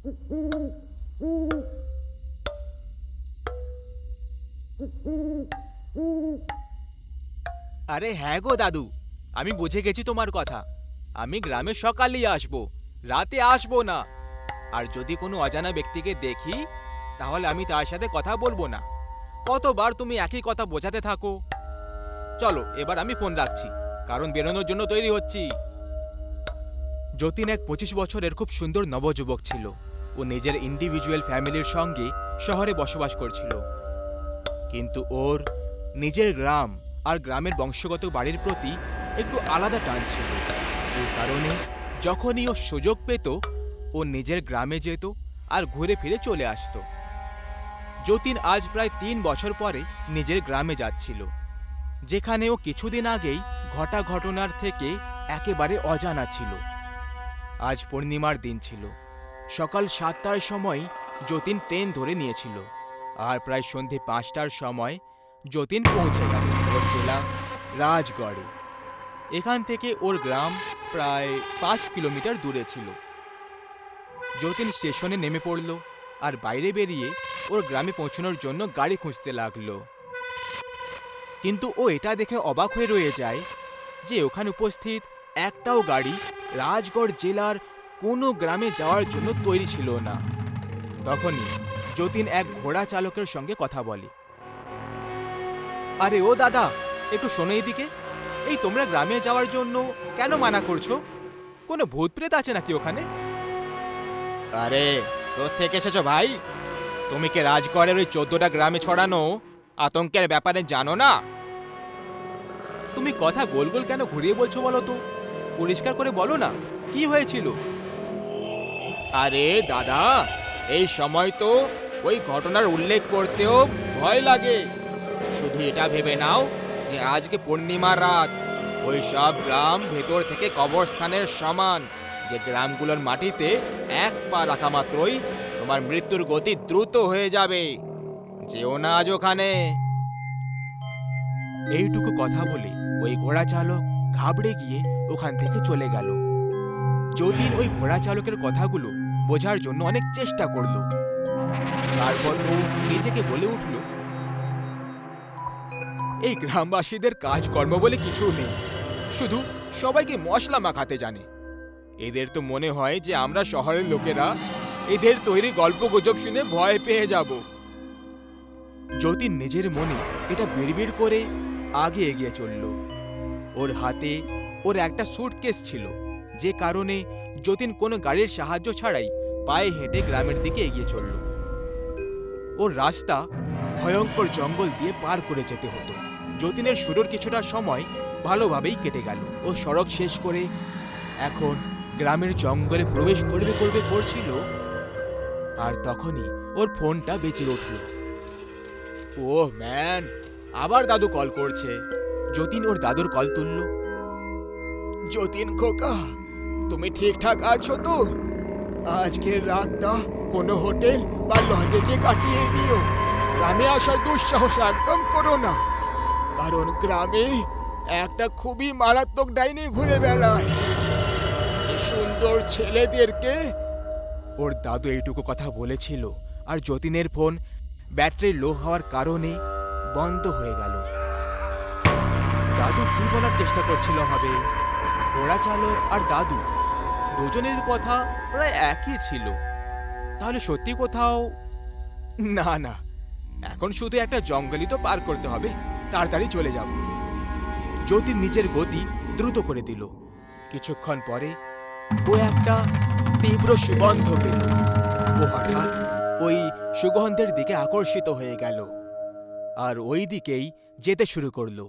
আরে হ্যাঁ গো দাদু, আমি বুঝে গেছি তোমার কথা। আমি গ্রামে সকালেই আসবো, রাতে আসবো না। আর যদি কোনো অজানা ব্যক্তিকে দেখি, তাহলে আমি তার সাথে কথা বলবো না। কতবার তুমি একই কথা বোঝাতে থাকো। চলো এবার আমি ফোন রাখছি, কারণ বেরোনোর জন্য তৈরি হচ্ছি। যতীন এক 25 বছরের খুব সুন্দর নবযুবক ছিল। ও নিজের ইন্ডিভিজুয়াল ফ্যামিলির সঙ্গে শহরে বসবাস করছিল, কিন্তু ওর নিজের গ্রাম আর গ্রামের বংশগত বাড়ির প্রতি একটু আলাদা টান ছিল। এই কারণে যখনই ও সুযোগ পেত, ও নিজের গ্রামে যেত আর ঘুরে ফিরে চলে আসতো। যতীন আজ প্রায় 3 বছর পরে নিজের গ্রামে যাচ্ছিল, যেখানে ও কিছুদিন আগেই ঘটা ঘটনার থেকে একেবারে অজানা ছিল। আজ পূর্ণিমার দিন ছিল। সকাল 7টার সময় যতীন ট্রেন ধরে নিয়েছিল, আর প্রায় সন্ধে 5টার সময় যতীন পৌঁছে গেল ওর জেলা রাজগড়ে। এখান থেকে ওর গ্রাম প্রায় 5 কিলোমিটার দূরে ছিল। যতীন স্টেশনে নেমে পড়ল আর বাইরে বেরিয়ে ওর গ্রামে পৌঁছানোর জন্য গাড়ি খুঁজতে লাগলো। কিন্তু ও এটা দেখে অবাক হয়ে রয়ে যায় যে ওখানে উপস্থিত একটাও গাড়ি রাজগড় জেলার কোনো গ্রামে যাওয়ার জন্য তৈরি ছিল না। তখনই যতীন এক ঘোড়া চালকের সঙ্গে কথা বলে। আরে ও দাদা, একটু শোনো এদিকে। এই তোমরা গ্রামে যাওয়ার জন্য কেন মানা করছো? কোনো ভূত প্রেত আছে নাকি ওখানে? আরে কোত্থেকে এসেছো ভাই? তুমি কি রাজগড়ের ওই 14টা গ্রামে ছড়ানো আতঙ্কের ব্যাপারে জানো না? তুমি কথা গোল গোল কেন ঘুরিয়ে বলছো বলো তো? পরিষ্কার করে বলো না, কি হয়েছিল? আরে দাদা, এই সময় তো ওই ঘটনার উল্লেখ করতেও ভয় লাগে। শুধু এটা ভেবে নাও যে আজকে পূর্ণিমার রাত। ওই সব গ্রাম ভেতর থেকে কবরস্থানের সমান, যে গ্রামগুলোর মাটিতে এক পা রাখা মাত্রই তোমার মৃত্যুর গতি দ্রুত হয়ে যাবে। যেও না আজ ওখানে। এইটুকু কথা বলে ওই ঘোড়া চালক ঘাবড়ে গিয়ে ওখান থেকে চলে গেল। যতীন ওই ঘোড়া চালকের কথাগুলো বোঝার জন্য অনেক চেষ্টা করল। তারপর ও নিজেকে বলে উঠল, এই গ্রামবাসীদের কাজকর্ম বলে কিছু নেই, শুধু সবাইকে মশলা মাখাতে জানে। এদের তো মনে হয় যে আমরা শহরের লোকেরা এদের তৈরি গল্প গুজব শুনে ভয় পেয়ে যাব। যতীন নিজের মনে এটা বিড়বিড় করে আগে এগিয়ে চলল। ওর হাতে ওর একটা সুটকেস ছিল, যে কারণে যতীন কোনো গাড়ির সাহায্য ছাড়াই পায়ে হেঁটে গ্রামের দিকে এগিয়ে চলল। ওর রাস্তা ভয়ঙ্কর জঙ্গল দিয়ে পার করে যেতে হতো। যতীনের শুরুর কিছুটা সময় ভালোভাবেই কেটে গেল। ও সড়ক শেষ করে এখন গ্রামের জঙ্গলে প্রবেশ করছিল, আর তখনই ওর ফোনটা বেজে উঠল। ওহ ম্যান, আবার দাদু কল করছে। যতীন ওর দাদুর কল তুলল। যতীন খোকা, তুমি ঠিকঠাক আছো তো? আজকের রাতটা কোনো হোটেল বা লজে গিয়ে কাটিয়ে নিও। গ্রামে আসার দুঃসাহস একদম করো না, কারণ গ্রামে একটা খুবই মারাত্মক ডাইনি ঘুরে বেড়ায়। এই সুন্দর ছেলেদেরকে। ওর দাদু এইটুকু কথা বলেছিল, আর যতীনের ফোন ব্যাটারি লো হওয়ার কারণে বন্ধ হয়ে গেল। দাদু কি বলার চেষ্টা করছিল হবে? ঘোড়া চালক আর দাদু দুজনের কথা প্রায় একই ছিল। তাহলে সত্যি কোথাও না না, এখন শুধু একটা জঙ্গলই তো পার করতে হবে, তাড়াতাড়ি চলে যাব। যতীন নিজের গতি দ্রুত করে দিল। কিছুক্ষণ পরে ও একটা তীব্র সুগন্ধ পেল। ও হঠাৎ ওই সুগন্ধের দিকে আকর্ষিত হয়ে গেল আর ওই দিকেই যেতে শুরু করলো।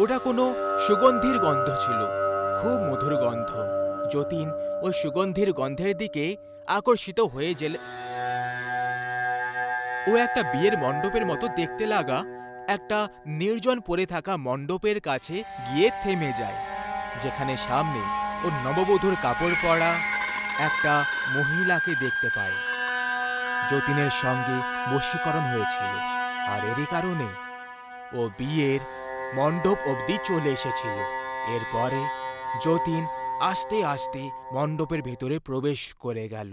ওটা কোনো সুগন্ধির গন্ধ ছিল, খুব মধুর গন্ধ। যতীন ওই সুগন্ধির গন্ধের দিকে আকর্ষিত হয়ে গেলে ও একটা বিয়ের মণ্ডপের মতো দেখতে লাগা একটা নির্জন পড়ে থাকা মণ্ডপের কাছে গিয়ে থেমে যায়, যেখানে সামনে ওর নববধূর কাপড় পরা একটা মহিলাকে দেখতে পায়। যতীনের সঙ্গে বশীকরণ হয়েছিল, আর এরই কারণে ও বিয়ের মণ্ডপ অবধি চলে এসেছিল। এরপরে যতীন আস্তে আস্তে মণ্ডপের ভেতরে প্রবেশ করে গেল।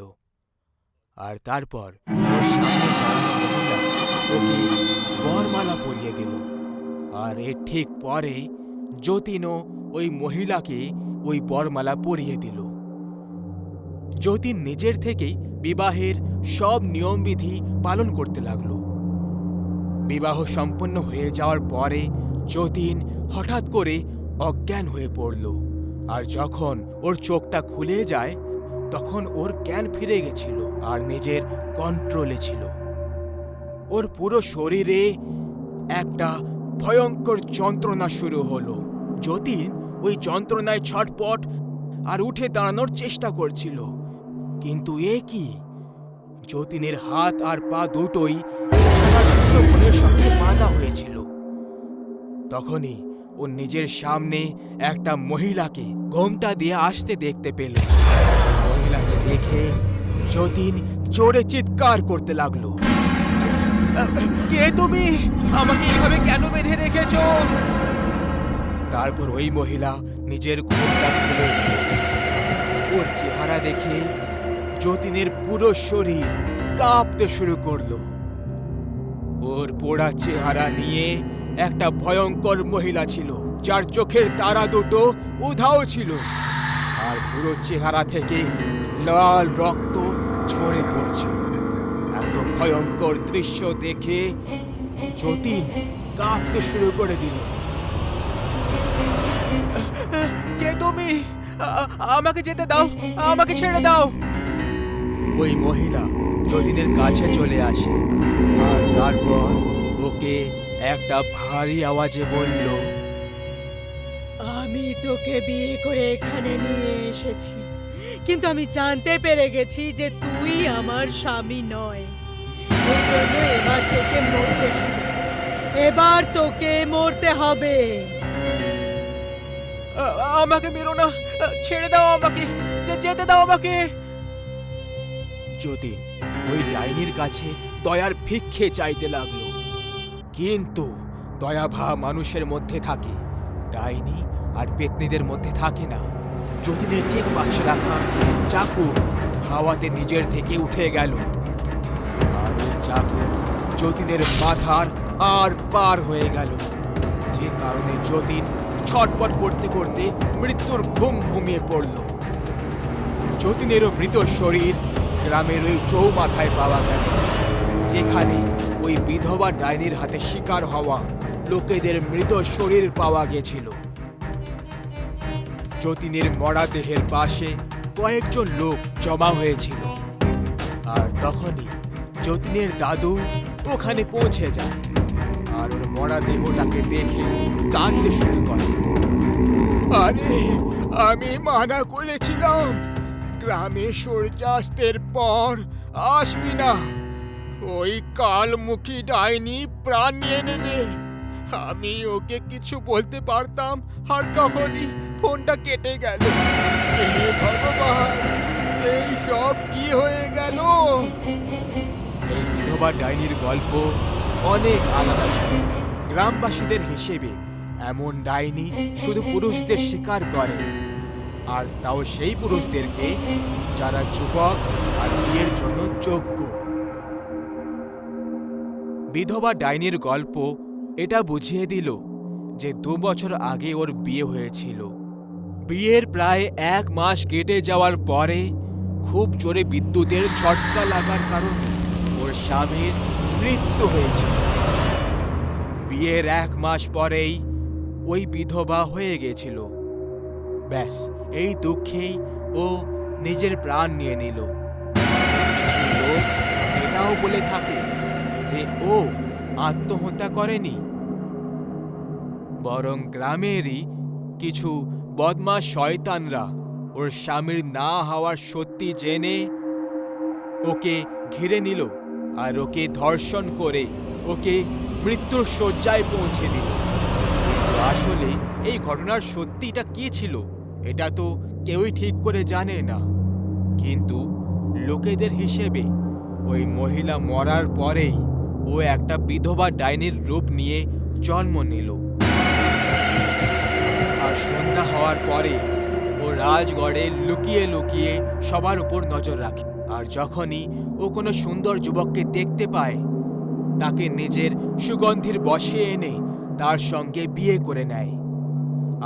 আর তারপর ওর সামনে দাঁড়ানো মহিলা ওকে বরমালা পরিয়ে দিল। আর এর ঠিক পরে যতীনও ওই মহিলাকে ওই বরমালা পরিয়ে দিল। যতীন নিজের থেকেই বিবাহের সব নিয়মবিধি পালন করতে লাগলো। বিবাহ সম্পন্ন হয়ে যাওয়ার পরে যতীন হঠাৎ করে অজ্ঞান হয়ে পড়ল। আর যখন ওর চোখটা খুলে যায় তখন ওর জ্ঞান ফিরে গেছিল আর নিজের কন্ট্রোলে ছিল। ওর পুরো শরীরে একটা ভয়ঙ্কর যন্ত্রণা শুরু হলো। যতীন ওই যন্ত্রণায় ছটপট আর উঠে দাঁড়ানোর চেষ্টা করছিল, কিন্তু এ কি, যতীনের হাত আর পা দুটোই বোনের সঙ্গে বাঁধা হয়েছিল। তখনই ও নিজের সামনে একটা মহিলাকে ঘোমটা দিয়ে আসতে দেখতে পেল। মহিলাকে দেখে যতীন জোরে চিৎকার করতে লাগলো, কে তুমি? আমাকে এইভাবে কেন বেঁধে রেখেছো? তারপর ওই মহিলা নিজের ঘোমটা খুলে দিল। ওর চেহারা দেখে যতীনের পুরো শরীর কাঁপতে শুরু করলো। ওর পোড়া চেহারা নিয়ে একটা ভয়ঙ্কর মহিলা ছিল, যার চোখের তারা দুটো উধাও ছিল আর পুরো চেহারা থেকে লাল রক্ত ঝরে পড়ছিল। এত ভয়ঙ্কর দৃশ্য দেখে যতীন কাঁপতে শুরু করে দিল। কে তুমি? আমাকে যেতে দাও, আমাকে ছেড়ে দাও। ওই মহিলা যতীনের কাছে চলে আসে আর তারপর ওকে একটা ভারী আওয়াজে বলল, আমি তোকে বিয়ে করে এখানে নিয়ে এসেছি, কিন্তু আমি জানতে পেরে গেছি যে তুই আমার স্বামী নয়। এই জন্য এবার তোকে মরতে হবে, এবার তোকে মরতে হবে। আমাকে মেরো না, ছেড়ে দাও আমাকে, যেতে দাও আমাকে। যতীন ওই ডাইনির কাছে দয়ার ভিক্ষে চাইতে লাগলো, কিন্তু দয়াভাব মানুষের মধ্যে থাকে, ডাইনি আর পেতনিদের মধ্যে থাকে না। যতীনের ঠিক পাশে রাখা চাকু হাওয়াতে নিজের থেকে উঠে গেল আর ওই চাকু যতীনের মাথার আর পার হয়ে গেল, যে কারণে যতীন ছটপট করতে করতে মৃত্যুর ঘুম ঘুমিয়ে পড়ল। যতীনেরও মৃত শরীর গ্রামের ওই চৌমাথায় পাওয়া গেল, যেখানে ওই বিধবা ডাইনির হাতে শিকার হওয়া লোকেদের মৃত শরীর পাওয়া গেছিল। যতীনের মরা দেহের পাশে কয়েকজন লোক জমা হয়েছিল আর তখনই যতীনের দাদু ওখানে পৌঁছে যায় আর ওর মরা দেহটাকে দেখে কাঁদতে শুরু করে। আরে, আমি মানা করেছিলাম গ্রামে সূর্যাস্তের পর আসবি না, ওই কালমুখী ডাইনি প্রাণ নিয়ে নেবে। আমি ওকে কিছু বলতে পারতাম আর তখনই ফোনটা কেটে গেল। হে ভগবান, এই সব কি হয়ে গেল? এই বিধবা ডাইনির গল্প অনেক আলাদা ছিল। গ্রামবাসীদের হিসেবে এমন ডাইনি শুধু পুরুষদের শিকার করে, আর তাও সেই পুরুষদেরকে যারা যুবক আর বিয়ের জন্য যোগ্য। বিধবা ডাইনির গল্প এটা বুঝিয়ে দিল যে 2 বছর আগে ওর বিয়ে হয়েছিল। বিয়ের প্রায় 1 মাস কেটে যাওয়ার পরে খুব জোরে বিদ্যুতের ঝটকা লাগার কারণে ওর স্বামীর মৃত্যু হয়েছিল। বিয়ের 1 মাস পরেই ওই বিধবা হয়ে গেছিল। ব্যাস, এই দুঃখেই ও নিজের প্রাণ নিয়ে নিল। কিছু লোক এটাও বলে থাকে যে ও আত্মহত্যা করেনি, বরং গ্রামেরই কিছু বদমাশ শয়তানরা ওর স্বামীর না হওয়ার সত্যি জেনে ওকে ঘিরে নিল আর ওকে ধর্ষণ করে ওকে মৃত্যুর শয্যায় পৌঁছে দিল। আসলে এই ঘটনার সত্যিটা কি ছিল এটা তো কেউই ঠিক করে জানে না, কিন্তু লোকেদের হিসেবে ওই মহিলা মরার পরেই ও একটা বিধবা ডাইনির রূপ নিয়ে জন্ম নিল। আর সন্ধ্যা হওয়ার পরে ও রাজগড়ে লুকিয়ে লুকিয়ে সবার উপর নজর রাখে আর যখনই ও কোনো সুন্দর যুবককে দেখতে পায় তাকে নিজের সুগন্ধির বশে এনে তার সঙ্গে বিয়ে করে নেয়।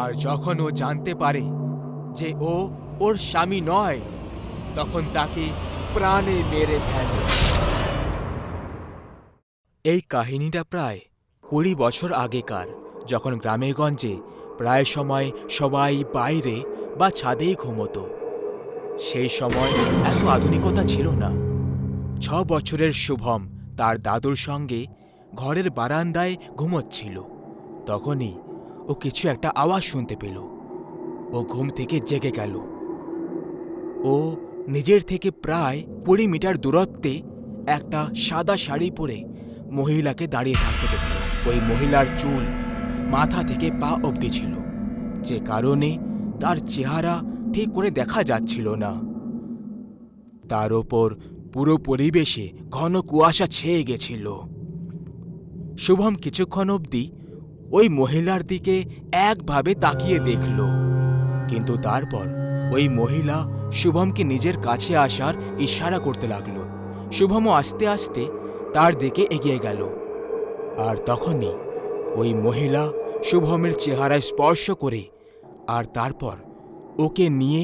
আর যখন ও জানতে পারে যে ও ওর স্বামী নয়, তখন তাকে প্রাণে মেরে ফেলে। এই কাহিনীটা প্রায় 20 বছর আগেকার, যখন গ্রামে গঞ্জে প্রায় সময় সবাই বাইরে বা ছাদেই ঘুমোতো। সেই সময় এত আধুনিকতা ছিল না। 6 বছরের শুভম তার দাদুর সঙ্গে ঘরের বারান্দায় ঘুমোচ্ছিল। তখনই ও কিছু একটা আওয়াজ শুনতে পেল। ও ঘুম থেকে জেগে গেল। ও নিজের থেকে প্রায় 20 মিটার দূরত্বে একটা সাদা শাড়ি পরে মহিলাকে দাঁড়িয়ে থাকতে দেখল। ওই মহিলার চুল মাথা থেকে পা অবধি ছিল, যে কারণে তার চেহারা ঠিক করে দেখা যাচ্ছিল না। তার ওপর পুরো পরিবেশে ঘন কুয়াশা ছেয়ে গেছিল। শুভম কিছুক্ষণ অবধি ওই মহিলার দিকে একভাবে তাকিয়ে দেখল, কিন্তু তারপর ওই মহিলা শুভমকে নিজের কাছে আসার ইশারা করতে লাগলো। শুভমও আস্তে আস্তে তার দিকে এগিয়ে গেল। আর তখনই ওই মহিলা শুভমের চেহারায় স্পর্শ করে আর তারপর ওকে নিয়ে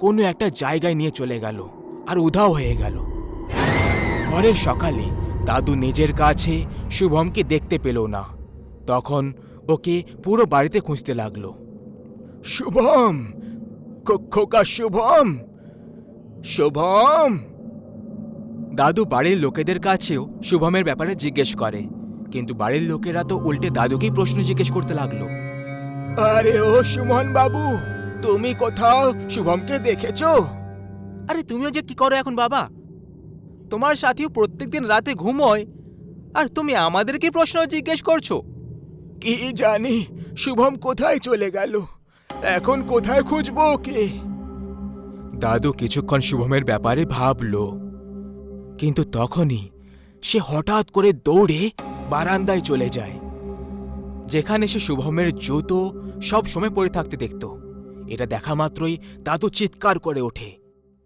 কোনো একটা জায়গায় নিয়ে চলে গেল আর উধাও হয়ে গেল। পরের সকালে দাদু নিজের কাছে শুভমকে দেখতে পেল না। তখন ওকে পুরো বাড়িতে খুঁজতে লাগলো। শুভম, খোকা শুভম, শুভম। দাদু বাড়ির লোকেদের কাছেও শুভমের ব্যাপারে জিজ্ঞেস করে, কিন্তু বাড়ির লোকেরা তো উল্টে দাদুকেই প্রশ্ন জিজ্ঞেস করতে লাগলো। আরে ও সুমন বাবু, তুমি কোথাও শুভমকে দেখেছো? আরে তুমিও যে কি করো এখন বাবা? তোমার সাথীও প্রত্যেকদিন রাতে ঘুমোয়, আর তুমি আমাদেরকে প্রশ্ন জিজ্ঞেস করছো? কি জানি শুভম কোথায় চলে গেল, এখন কোথায় খুঁজবো ওকে? দাদু কিছুক্ষণ শুভমের ব্যাপারে ভাবলো, কিন্তু তখনই সে হঠাৎ করে দৌড়ে বারান্দায় চলে যায়, যেখানে সে শুভমের জুতো সব সময় পরে থাকতে দেখত। এটা দেখা মাত্রই দাদু চিৎকার করে ওঠে,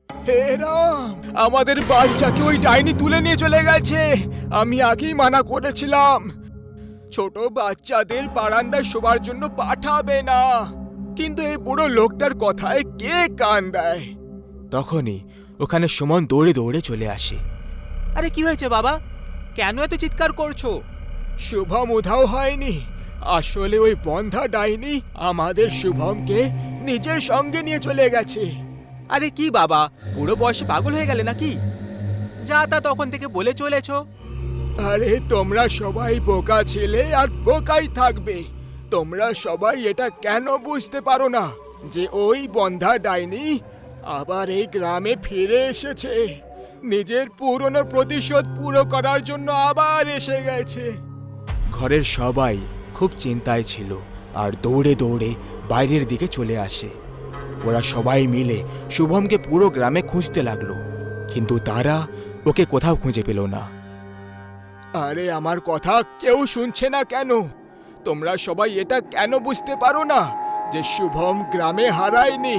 হে রাম, আমাদের বাচ্চাকে ওই ডাইনি তুলে নিয়ে চলে গেছে। আমি আগেই মানা করেছিলাম ছোট বাচ্চাদের বারান্দায় শোবার জন্য পাঠাবে না, কিন্তু এই বুড়ো লোকটার কথায় কে কান দেয়? তখনই ওখানে সুমন দৌড়ে দৌড়ে চলে আসে। আরে কি হয়েছে বাবা, কেন এত চিৎকার করছো? শুভম উধাও হয়নি, আসলে ওই বন্ধা ডাইনি আমাদের শুভমকে নিজের সঙ্গে নিয়ে চলে গেছে। আরে কি বাবা, বুড়ো বয়সে পাগল হয়ে গেলে নাকি? যা তা তখন থেকে বলে চলেছ। আরে তোমরা সবাই বোকা ছেলে আর বোকাই থাকবে। তোমরা সবাই এটা কেন বুঝতে পারো না যে ওই বন্ধা ডাইনি আবার এই গ্রামে ফিরে এসেছে, নিজের পুরনো প্রতিশোধ পুরো করার জন্য আবার এসে গেছে। ঘরের সবাই খুব চিন্তায় ছিল আর দৌড়ে দৌড়ে বাইরের দিকে চলে আসে। ওরা সবাই মিলে শুভমকে পুরো গ্রামে খুঁজতে লাগলো, কিন্তু তারা ওকে কোথাও খুঁজে পেল না। আরে আমার কথা কেউ শুনছে না কেন? তোমরা সবাই এটা কেন বুঝতে পারো না যে শুভম গ্রামে হারায়নি,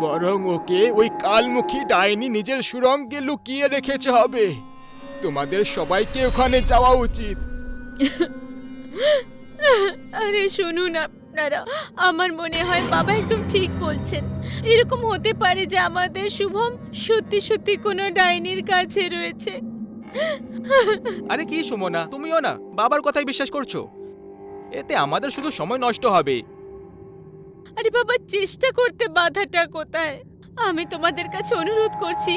বরং ওকে ওই কালমুখী ডাইনি নিজের সুরঙ্গে লুকিয়ে রেখেছে হবে? তোমাদের সবাইকে ওখানে যাওয়া উচিত। আরে শুনুন আপনারা, আমার মনে হয় বাবা একদম ঠিক বলছেন। এরকম হতে পারে যে আমাদের শুভম সত্যি সত্যি কোনো ডাইনির কাছে রয়েছে। আরে কি সুমনা, তুমিও না বাবার কথাই বিশ্বাস করছো? এতে আমাদের শুধু সময় নষ্ট হবে। আরে বাবা, চেষ্টা করতে বাধাটা কোথায়? আমি তোমাদের কাছে অনুরোধ করছি,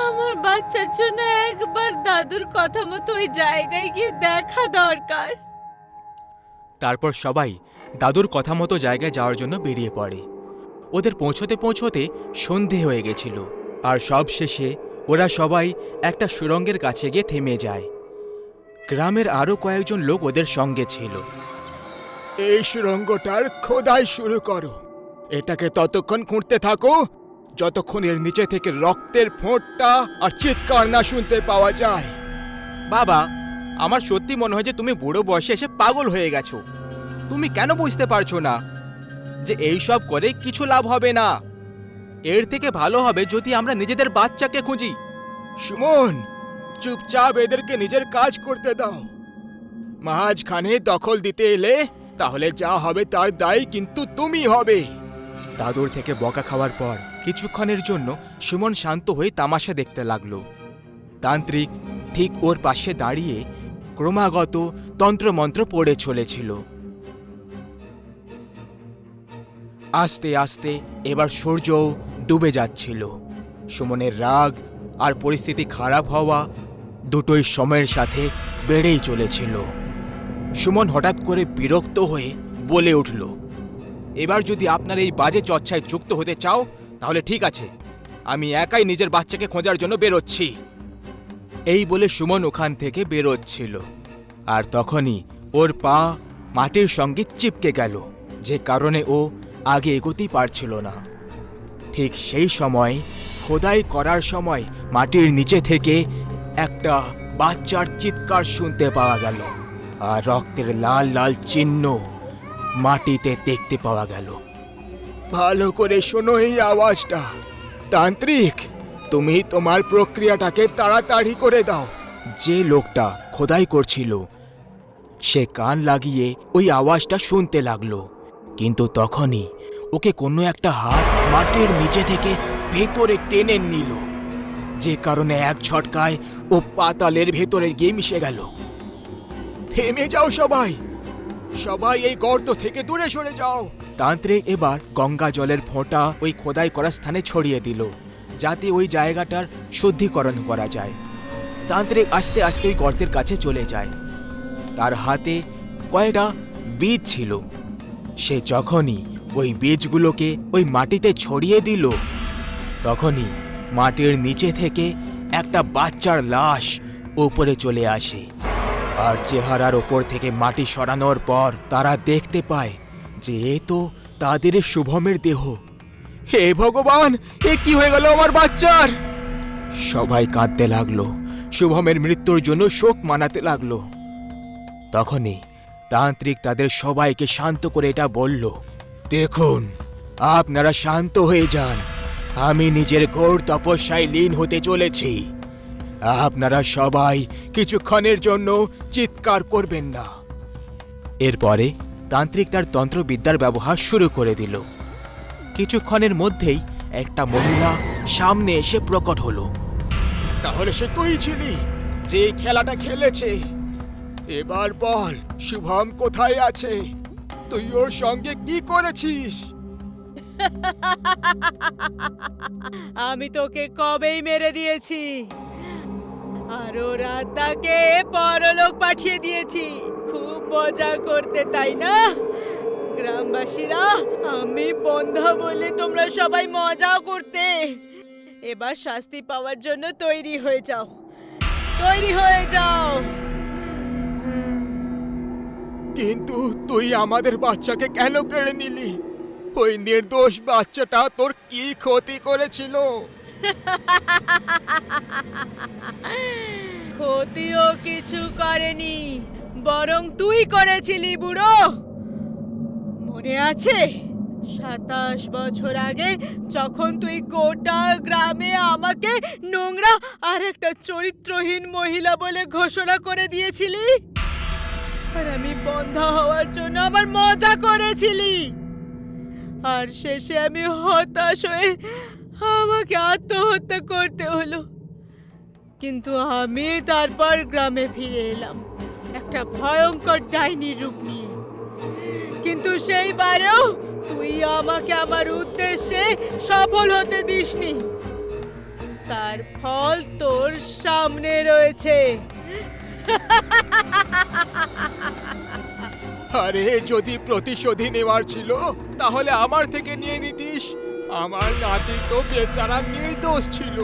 আমার বাচ্চার জন্য একবার দাদুর কথা মতো ওই জায়গায় গিয়ে দেখা দরকার। তারপর সবাই দাদুর কথা মতো জায়গায় যাওয়ার জন্য বেরিয়ে পড়ে। ওদের পৌঁছতে পৌঁছতে সন্ধে হয়ে গেছিল, আর সব শেষে ওরা সবাই একটা সুড়ঙ্গের কাছে গিয়ে থেমে যায়। গ্রামের আরও কয়েকজন লোক ওদের সঙ্গে ছিল। এই সুড়ঙ্গটার খোদাই শুরু করো, এটাকে ততক্ষণ খুঁড়তে থাকো যতক্ষণ এর নিচে থেকে রক্তের ফোঁটা আর চিৎকার না শুনতে পাওয়া যায়। বাবা, আমার সত্যি মনে হয় যে তুমি বুড়ো বয়সে এসে পাগল হয়ে গেছো। তুমি কেন বুঝতে পারছো না যে এই সব করে কিছু লাভ হবে না? এর থেকে ভালো হবে যদি আমরা নিজেদের বাচ্চাকে খুঁজি। সুমন, চুপচাপ এদেরকে নিজের কাজ করতে দাও। মাঝখানে দখল দিতে এলে তাহলে যা হবে তার দায় কিন্তু তুমি হবে। দাদুর থেকে বকা খাওয়ার পর কিছুক্ষণের জন্য সুমন শান্ত হয়ে তামাশা দেখতে লাগলো। তান্ত্রিক ঠিক ওর পাশে দাঁড়িয়ে ক্রমাগত তন্ত্রমন্ত্র পড়ে চলেছিল। আস্তে আস্তে এবার সূর্যও ডুবে যাচ্ছিল। সুমনের রাগ আর পরিস্থিতি খারাপ হওয়া দুটোই সময়ের সাথে বেড়েই চলেছিল। সুমন হঠাৎ করে বিরক্ত হয়ে বলে উঠল, এবার যদি আপনার এই বাজে চর্চায় যুক্ত হতে চাও তাহলে ঠিক আছে, আমি একাই নিজের বাচ্চাকে খোঁজার জন্য বেরোচ্ছি। এই বলে সুমন ওখান থেকে বেরোচ্ছিল, আর তখনই ওর পা মাটির সঙ্গে চিপকে গেল, যে কারণে ও আগে এগোতেই পারছিল না। ঠিক সেই সময় খোদাই করার সময় মাটির নিচে থেকে একটা বাচ্চার চিৎকার শুনতে পাওয়া গেল, আর রক্তের লাল লাল চিহ্ন মাটিতে দেখতে পাওয়া গেল। ভালো করে শোনো এই আওয়াজটা। তান্ত্রিক, তুমি তোমার প্রক্রিয়াটাকে তাড়াতাড়ি করে দাও। যে লোকটা খোদাই করছিল সে কান লাগিয়ে ওই আওয়াজটা শুনতে লাগলো, কিন্তু তখনই ওকে কোনো একটা হাত মাটির নিচে থেকে ভেতরে টেনে নিল, যে কারণে এক ঝটকায় ও পাতালের ভেতরে গিয়ে মিশে গেল। থেমে যাও সবাই, সবাই এই গর্ত থেকে দূরে সরে যাও। তান্ত্রিক এবার গঙ্গা জলের ফোঁটা ওই খোদাই করা স্থানে ছড়িয়ে দিল, যাতে ওই জায়গাটার শুদ্ধিকরণ করা যায়। তান্ত্রিক আস্তে আস্তে ওই গর্তের কাছে চলে যায়। তার হাতে কয়েকটা বীজ ছিল। সে যখনই ওই বীজগুলোকে ওই মাটিতে ছড়িয়ে দিল, তখনই মাটির নিচে থেকে একটা বাচ্চার লাশ উপরে চলে আসে, আর চেহারার ওপর থেকে মাটি সরানোর পর তারা দেখতে পায় যে এ তো তাদের শুভমের দেহ। হে ভগবান, এ কি হয়ে গেল আমার বাচ্চার? সবাই কাঁদতে লাগলো, শুভমের মৃত্যুর জন্য শোক মানাতে লাগলো। তখনই তান্ত্রিক তাদের সবাইকে শান্ত করে এটা বলল, দেখুন, আপনারা শান্ত হয়ে যান, আমি নিজের ঘোর তপস্যায় লীন হতে চলেছি। আপনারা সবাই কিছুক্ষণের জন্য চিৎকার করবেন না। এরপরে তান্ত্রিক তার তন্ত্রবিদ্যার ব্যবহার শুরু করে দিল। কিছুক্ষণের মধ্যেই একটা মহিলা সামনে এসে প্রকট হলো। তাহলে সে তুই ছিলি যে খেলাটা খেলেছে? এবার বল, শুভম কোথায় আছে? তুই ওর সঙ্গে কি করেছিস? আমি তোকে কবেই মেরে দিয়েছি, আর ওর আত্মাকে পরলোক পাঠিয়ে দিয়েছি। খুব মজা করতে, তাই না গ্রামবাসীরা? আমি বন্ধা বলে তোমরা সবাই মজা করতে। এবার শাস্তি পাওয়ার জন্য তৈরি হয়ে যাও, তৈরি হয়ে যাও। কিন্তু তুই আমাদের বাচ্চাকে কেন কেড়ে নিলি? ওই নির্দোষ বাচ্চাটা তোর কি ক্ষতি করেছিল? ক্ষতিও কিছু করেনি, বরং তুই করেছিলি বুড়ো। মনে আছে 27 বছর আগে যখন তুই গোটা গ্রামে আমাকে নোংরা আর একটা চরিত্রহীন মহিলা বলে ঘোষণা করে দিয়েছিলি? আর আমি বন্ধা হওয়ার জন্য আবার মজা করেছিলি, আর শেষে আমি হতাশ হয়ে আমাকে আত্মহত্যা করতে হলো। কিন্তু আমি তারপর গ্রামে ফিরে এলাম একটা ভয়ঙ্কর ডাইনির রূপ নিয়ে। কিন্তু সেইবারেও তুই আমাকে আমার উদ্দেশ্যে সফল হতে দিসনি। তার ফল তোর সামনে রয়েছে। আরে, যদি প্রতিশোধী নেওয়ার ছিল তাহলে আমার থেকে নিয়ে নিতিস। আমার নাতি তো বেচারা নির্দোষ ছিল।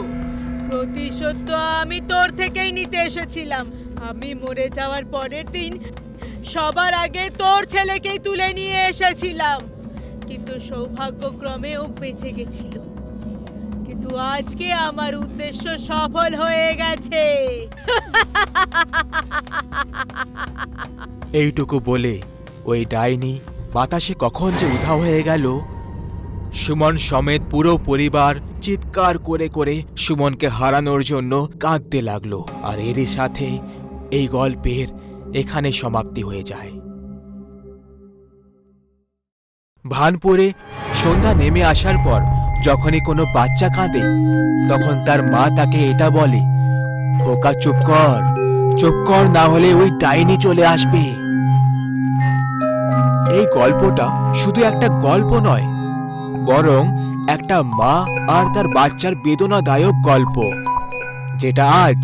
প্রতিশোধ তো আমি তোর থেকেই নিতে এসেছিলাম। আমি মরে যাওয়ার পরের দিন সবার আগে তোর ছেলেকেই তুলে নিয়ে এসেছিলাম, কিন্তু সৌভাগ্যক্রমে ও বেঁচে গেছিল। কিন্তু আজকে আমার উদ্দেশ্য সফল হয়ে গেছে। এইটুকু বলে ওই ডাইনি বাতাসে কখন যে উধাও হয়ে গেল সুমন সমেত পুরো পরিবার চিৎকার করে করে সুমনকে হারানোর জন্য কাঁদতে লাগলো। আর এরই সাথে এই গল্পের এখানে সমাপ্তি হয়ে যায়। ভানপুরে সন্ধ্যা নেমে আসার পর যখনই কোনো বাচ্চা কাঁদে তখন তার মা তাকে এটা বলে, খোকা চুপ কর, না হলে ওই ডাইনি চলে আসবে। এই গল্পটা শুধু একটা গল্প নয়, বরং একটা মা আর তার বাচ্চার বেদনাদায়ক গল্প, যেটা আজ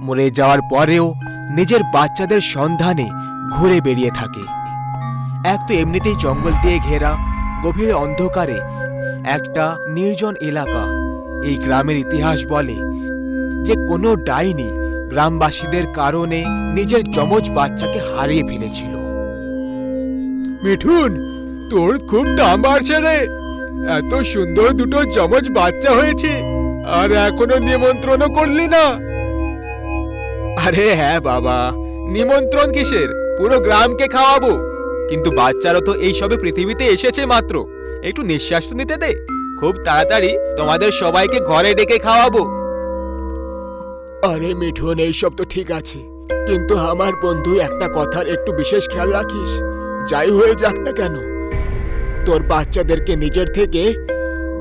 মরে যাওয়ার পরেও নিজের বাচ্চাদের সন্ধানে ঘুরে বেরিয়ে থাকে। এক তো এমনিতেই জঙ্গল দিয়ে ঘেরা গভীর অন্ধকারে একটা নির্জন এলাকা। এই গ্রামের ইতিহাস বলে যে কোনো ডাইনি গ্রামবাসীদের কারণে নিজের যমজ বাচ্চাকে হারিয়ে ফেলেছিল। মিঠুন, তোর খুব দাম বাড়ছে রে। এত সুন্দর দুটো যমজ বাচ্চা হয়েছে আর এখনো নিমন্ত্রণও করলি না। আরে হ্যাঁ বাবা, নিমন্ত্রণ কিসের, পুরো গ্রামকে খাওয়াবো। কিন্তু বাচ্চারা তো এই সবে পৃথিবীতে এসেছে মাত্র, একটু নিঃশ্বাস নিতে দে। খুব তাড়াতাড়ি তোমাদের সবাইকে ঘরে ডেকে খাওয়াবো। আরে মিঠুন, এইসব তো ঠিক আছে, কিন্তু আমার বন্ধু একটা কথার একটু বিশেষ খেয়াল রাখিস। যাই হয়ে যাক না কেন, তোর বাচ্চাদেরকে নিজের থেকে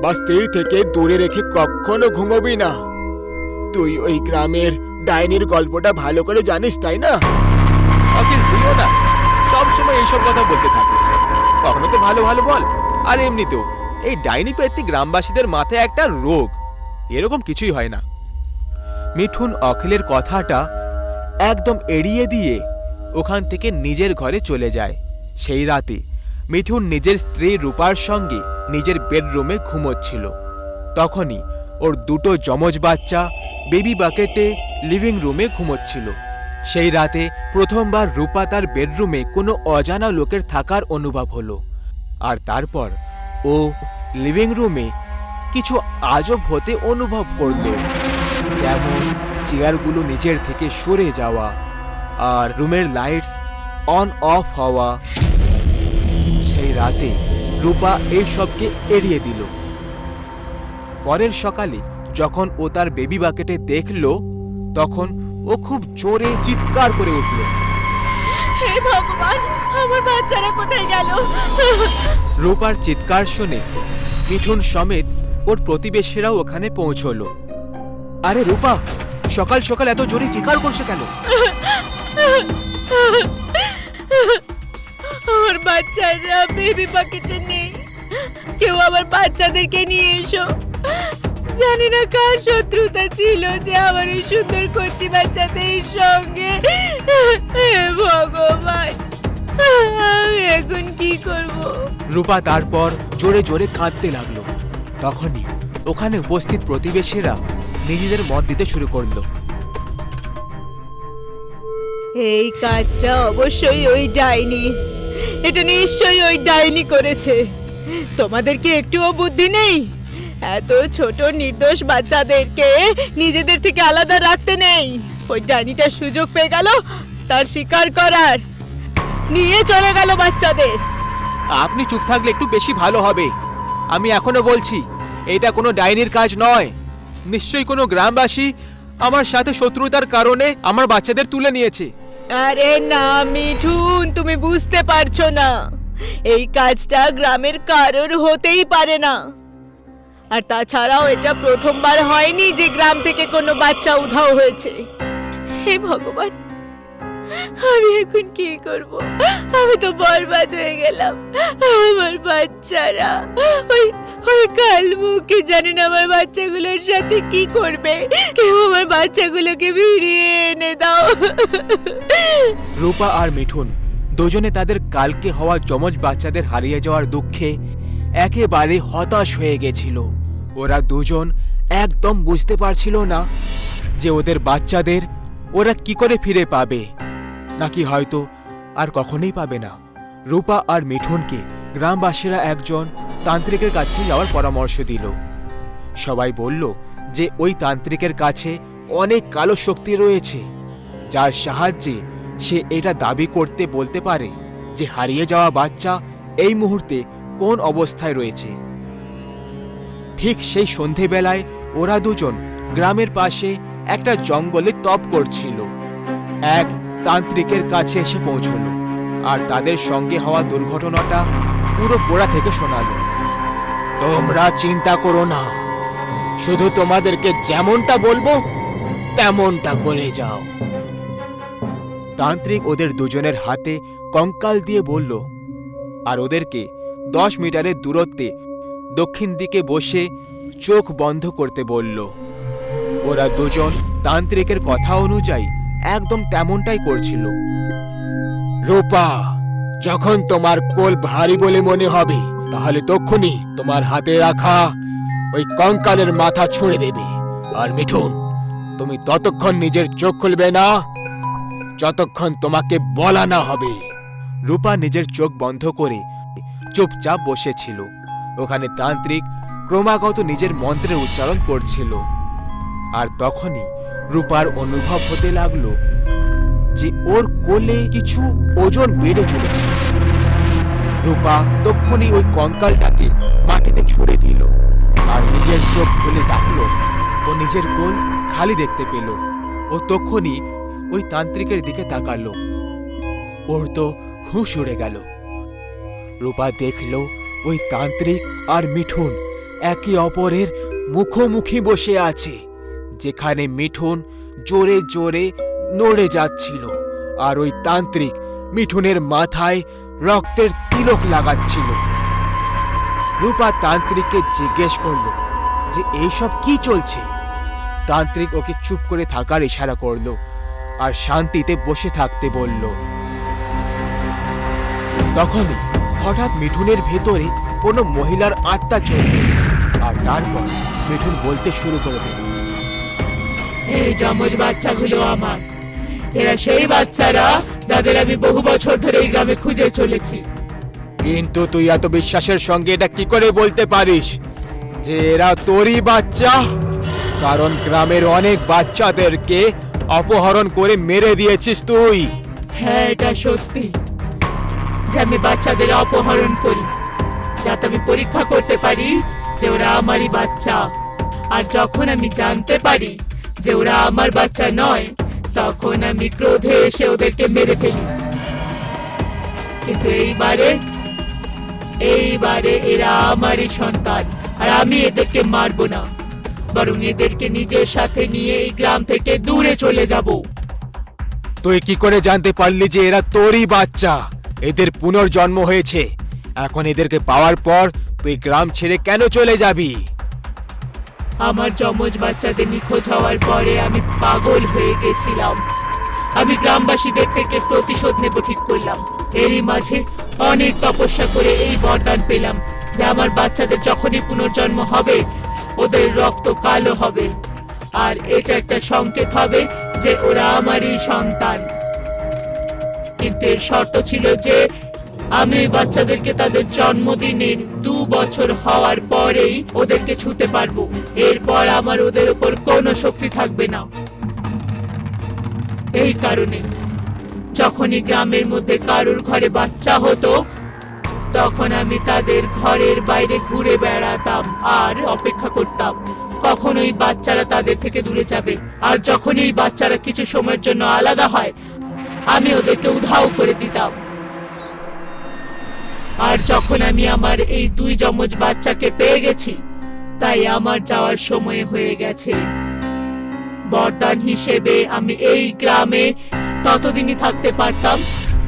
বা স্ত্রীর থেকে দূরে রেখে কখনো ঘুমোবি না। তুই ওই গ্রামের ডাইনির গল্পটা ভালো করে জানিস, তাই না? আখির তুইও না সবসময় এইসব কথা বলতে থাকিস, কখনো তো ভালো ভালো বল। আর এমনিতেও এই ডাইনি পেত্তি গ্রামবাসীদের মাথায় একটা রোগ, এরকম কিছুই হয় না। মিঠুন অখিলের কথাটা একদম এড়িয়ে দিয়ে ওখান থেকে নিজের ঘরে চলে যায়। সেই রাতে মিঠুন নিজের স্ত্রী রূপার সঙ্গে নিজের বেডরুমে ঘুমোচ্ছিল। তখনই ওর দুটো যমজ বাচ্চা বেবি বাকেটে লিভিং রুমে ঘুমোচ্ছিল। সেই রাতে প্রথমবার রূপা তার বেডরুমে কোনো অজানা লোকের থাকার অনুভব হলো। আর তারপর ও লিভিং রুমে কিছু আজব হতে অনুভব করল, যেমন চেয়ারগুলো নিচের থেকে সরে যাওয়া আর রুমের লাইটস অন অফ হওয়া। সেই রাতে রূপা এই সবকে এড়িয়ে দিল। পরের সকালে যখন ও তার বেবি বাকেটে দেখল, তখন ও খুব জোরে চিৎকার করে উঠল, হে ভগবান, আমার বাচ্চারা কোথায় গেল? রূপার চিৎকার শুনে মিঠুন সমেত ওর প্রতিবেশীরাও ওখানে পৌঁছলো। আরে রূপা, সকাল সকাল এত জোরে চিৎকার করছে কেন? আমার বাচ্চারা বেবি বাকেটে নেই, কেউ আমার বাচ্চাদেরকে নিয়ে এসো। জানি না কার শত্রুতা ছিল যে আমার এই সুন্দর কচি বাচ্চাদের সঙ্গে। হে ভগবান, আমি এখন কি করব? রূপা তারপর জোরে জোরে কাঁদতে লাগলো। তখনই ওখানে উপস্থিত প্রতিবেশীরা নিজেদের মত দিতে শুরু করলো। এই কাজটা অবশ্যই ওই ডাইনি, এটা নিশ্চয়ই ওই ডাইনি করেছে। তোমাদের কি একটুও বুদ্ধি নেই? এত ছোট নির্দোষ বাচ্চাদেরকে নিজেদের থেকে আলাদা রাখতে নেই। ওই ডাইনিটা সুযোগ পেয়ে গেল তার শিকার করার, নিয়ে চলে গেল বাচ্চাদের। আপনি চুপ থাকলে একটু বেশি ভালো হবে। আমি এখনো বলছি, এটা কোনো ডাইনির কাজ নয়। নিশ্চয়ই কোনো গ্রামবাসী আমার সাথে শত্রুতার কারণে আমার বাচ্চাদের তুলে নিয়েছে। আরে না মিঠুন, তুমি বুঝতে পারছো না, এই কাজটা গ্রামের কারোর হতেই পারে না। আর তাছাড়াও এটা প্রথমবার হয়নি যে গ্রাম থেকে কোনো বাচ্চা উধাও হয়েছে। হে ভগবান, আমি এখন কি করব? আমি তো বরবাদ হয়ে গেলাম। আমার বাচ্চারা, ওই ওই কালমুখী জানেন আমার বাচ্চাগুলোর সাথে কি করবে। কেউ আমার বাচ্চাগুলোকে ফিরিয়ে এনে দাও। রূপা আর মিঠুন দুজনে তাদের কালকে হওয়া যমজ বাচ্চাদের হারিয়ে যাওয়ার দুঃখে একেবারে হতাশ হয়ে গেছিল। ওরা দুজন একদম বুঝতে পারছিল না যে ওদের বাচ্চাদের ওরা কি করে ফিরে পাবে, নাকি হয়তো আর কখনোই পাবে না। রূপা আর মিঠুনকে গ্রামবাসীরা একজন তান্ত্রিকের কাছে যাওয়ার পরামর্শ দিল। সবাই বলল যে ওই তান্ত্রিকের কাছে অনেক কালো শক্তি রয়েছে, যার সাহায্যে সে এটা দাবি করতে বলতে পারে যে হারিয়ে যাওয়া বাচ্চা এই মুহূর্তে কোন অবস্থায় রয়েছে। ঠিক সেই সন্ধেবেলায় ওরা দুজন গ্রামের পাশে একটা জঙ্গলে তপ করছিল। এক তান্ত্রিকের কাছে এসে পৌঁছলো আর তাদের সঙ্গে হওয়া দুর্ঘটনাটা পুরো গোড়া থেকে শোনালো। তোমরা চিন্তা করো না, শুধু তোমাদেরকে যেমনটা বলবো তেমনটা করে যাও। তান্ত্রিক ওদের দুজনের হাতে কঙ্কাল দিয়ে বলল আর ওদেরকে 10 মিটারের দূরত্বে দক্ষিণ দিকে বসে চোখ বন্ধ করতে বলল। ওরা দুজন তান্ত্রিকের কথা অনুযায়ী একদম তেমনটাই করছিল। রূপা, যখন তোমার কোল ভারী বলে মনে হবে তাহলে তক্ষুনি তোমার হাতে রাখা ওই কঙ্কালের মাথা ছুঁড়ে দেবে। আর মিঠুন, তুমি ততক্ষণ নিজের চোখ খুলবে না যতক্ষণ তোমাকে বলা না হবে। রূপা নিজের চোখ বন্ধ করে চুপচাপ বসেছিল। ওখানে তান্ত্রিক ক্রমাগত নিজের মন্ত্রের উচ্চারণ করছিল। আর তখনই রূপার অনুভব হতে লাগলো যে ওর কোলে কিছু ওজন বেড়ে চলেছে। রূপা তক্ষুনি ওই কঙ্কালটাকে মাটিতে ছুঁড়ে দিল আর নিজের চোখ খুলে দেখলো ও নিজের কোল খালি দেখতে পেল। ও তক্ষুনি ওই তান্ত্রিকের দিকে তাকালো। ওর তো হুঁশ উড়ে গেল। রূপা দেখল ওই তান্ত্রিক আর মিঠুন একে অপরের মুখোমুখি বসে আছে, যেখানে মিঠুন জোরে জোরে নড়ে যাচ্ছিল আর ওই তান্ত্রিক মিঠুনের মাথায় রক্তের তিলক লাগাচ্ছিল। রূপা তান্ত্রিককে জিজ্ঞেস করল যে এইসব কি চলছে। তান্ত্রিক ওকে চুপ করে থাকার ইশারা করল আর শান্তিতে বসে থাকতে বলল। তখনই হঠাৎ মিঠুনের ভেতরে কোনো মহিলার আত্মা চলল আর তারপর মিঠুন বলতে শুরু করে দিল। এই যমজ বাচ্চাগুলো আমার, এরা সেই বাচ্চারা যাদের আমি বহু বছর ধরে এই গ্রামে খুঁজে চলেছি। কিন্তু তুই এত বিশ্বাসের সঙ্গে এটা কি করে বলতে পারিস যে এরা তোরই বাচ্চা? কারণ গ্রামের অনেক বাচ্চাদেরকে অপহরণ করে মেরে দিয়েছিস তুই। হ্যাঁ, এটা সত্যি যে আমি বাচ্চাদের অপহরণ করি, যাতে আমি পরীক্ষা করতে পারি যে ওরা আমারই বাচ্চা। আর যখন আমি জানতে পারি যে ওরা আমার বাচ্চা নয়, তখন আমি ক্রোধে এসে ওদেরকে মেরে ফেলি। কিন্তু এইবারে এরা আমারই সন্তান, আর আমি এদেরকে মারবো না, বরং এদেরকে নিজের সাথে নিয়ে এই গ্রাম থেকে দূরে চলে যাব। তুই কি করে জানতে পারলি যে এরা তোরই বাচ্চা? এদের পুনর্জন্ম হয়েছে। এখন এদেরকে পাওয়ার পর তুই গ্রাম ছেড়ে কেন চলে যাবি? আমার যমজ বাচ্চাদের নিখোঁজ হওয়ার পরে আমি পাগল হয়ে গেছিলাম। আমি গ্রামবাসীদের থেকে প্রতিশোধ নেব ঠিক করলাম। এরই মাঝে অনেক তপস্যা করে এই বরদান পেলাম যে আমার বাচ্চাদের যখনই পুনর্জন্ম হবে ওদের রক্ত কালো হবে, আর এটা একটা সংকেত হবে যে ওরা আমারই সন্তান। কিন্তু এর শর্ত ছিল যে আমি বাচ্চাদেরকে তাদের জন্মদিনের 2 বছর হওয়ার পরেই ওদেরকে ছুঁতে পারবো। এরপর আমার ওদের উপর কোনো শক্তি থাকবে না। এই কারণে যখনই গ্রামের মধ্যে কারোর ঘরে বাচ্চা হতো, তখন আমি তাদের ঘরের বাইরে ঘুরে বেড়াতাম আর অপেক্ষা করতাম কখন ওই বাচ্চারা তাদের থেকে দূরে যাবে। আর যখন এই বাচ্চারা কিছু সময়ের জন্য আলাদা হয়, আমি ওদেরকে উধাও করে দিতাম। আর যখন আমি আমার এই 2 যমজ বাচ্চাকে পেয়ে গেছি, তাই আমার যাওয়ার সময় হয়ে গেছে। বরদান হিসেবে আমি এই গ্রামে ততদিনই থাকতে পারতাম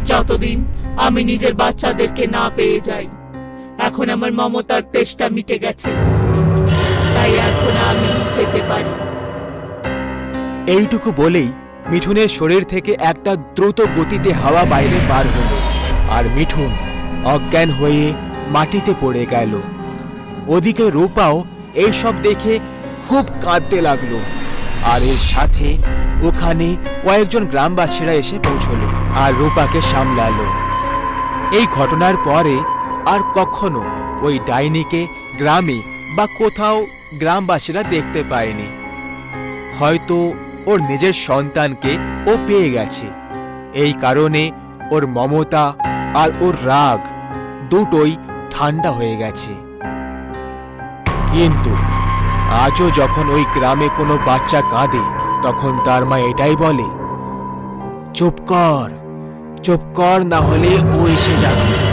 যতদিন আমি নিজের বাচ্চাদেরকে না পেয়ে যাই। এখন আমার মমতার তেষ্টা মিটে গেছে, তাই এখন আমি যেতে পারি। এইটুকু বলেই মিঠুনের শরীর থেকে একটা দ্রুত গতিতে হাওয়া বাইরে বার হলো আর মিঠুন অজ্ঞান হয়ে মাটিতে পড়ে গেল। ওদিকে রূপাও এইসব দেখে খুব কাঁদতে লাগলো। আর এর সাথে ওখানে কয়েকজন গ্রামবাসীরা এসে পৌঁছলো আর রূপাকে সামলালো। এই ঘটনার পরে আর কখনো ওই ডাইনিকে গ্রামে বা কোথাও গ্রামবাসীরা দেখতে পায়নি। হয়তো ওর নিজের সন্তানকে ও পেয়ে গেছে। এই কারণে ওর মমতা আর ওর রাগ দুটোই ঠান্ডা হয়ে গেছে। কিন্তু আজও যখন ওই গ্রামে কোনো বাচ্চা কাঁদে তখন তার মা এটাই বলে, চুপ কর, চুপ কর, না হলে ও এসে যাবে।